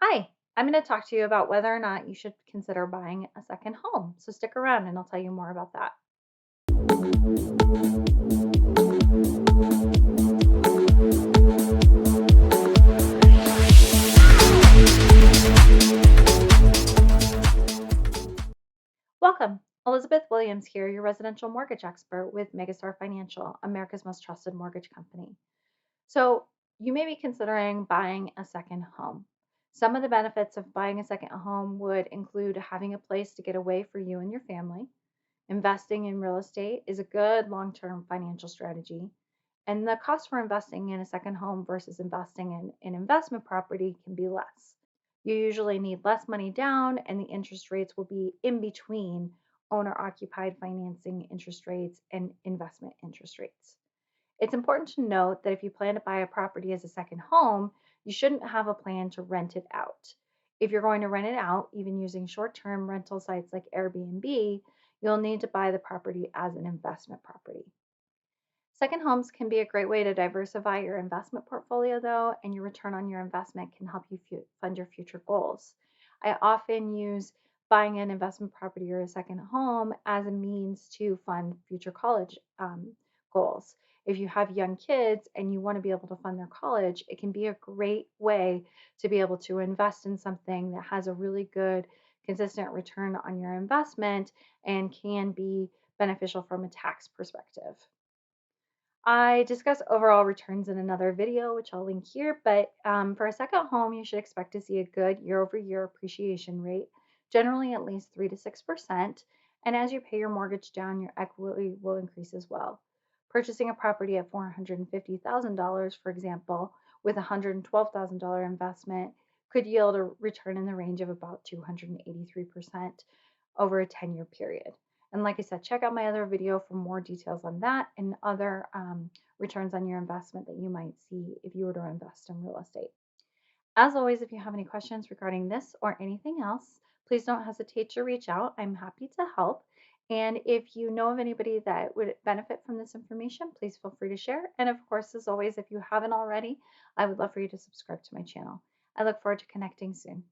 Hi, I'm going to talk to you about whether or not you should consider buying a second home. So stick around and I'll tell you more about that. Welcome. Elizabeth Williams here, your residential mortgage expert with MegaStar Financial, America's most trusted mortgage company. So, you may be considering buying a second home. Some of the benefits of buying a second home would include having a place to get away for you and your family. Investing in real estate is a good long term financial strategy. And the cost for investing in a second home versus investing in an investment property can be less. You usually need less money down, and the interest rates will be in between owner occupied financing interest rates and investment interest rates. It's important to note that if you plan to buy a property as a second home, you shouldn't have a plan to rent it out. If you're going to rent it out, even using short term rental sites like Airbnb, you'll need to buy the property as an investment property. Second homes can be a great way to diversify your investment portfolio, though, and your return on your investment can help you fund your future goals. I often use buying an investment property or a second home as a means to fund future college goals. If you have young kids and you want to be able to fund their college, it can be a great way to be able to invest in something that has a really good, consistent return on your investment and can be beneficial from a tax perspective. I discuss overall returns in another video, which I'll link here. But for a second home, you should expect to see a good year over year appreciation rate, generally at least 3 to 6%. And as you pay your mortgage down, your equity will increase as well. Purchasing a property at $450,000, for example, with a $112,000 investment could yield a return in the range of about 283% over a 10-year period. And like I said, check out my other video for more details on that and other returns on your investment that you might see if you were to invest in real estate. As always, if you have any questions regarding this or anything else, please don't hesitate to reach out. I'm happy to help. And if you know of anybody that would benefit from this information, please feel free to share. And of course, as always, if you haven't already, I would love for you to subscribe to my channel. I look forward to connecting soon.